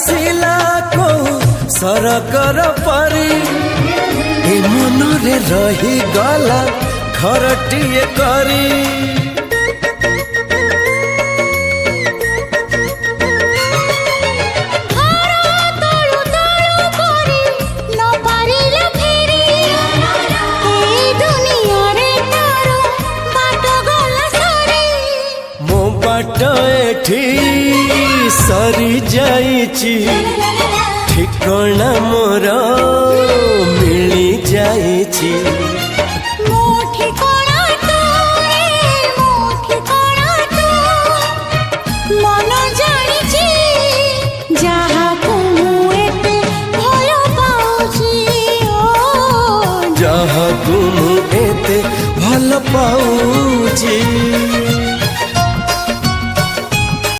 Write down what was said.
आसिला को सरकर परी ए मनरे रही गला घरटिए करी एठी सरी जाइची ठिकना मोर मिली जाइची मन जानिची जहाको मु एते भल पाउची जहाको मु एते भल पाउची।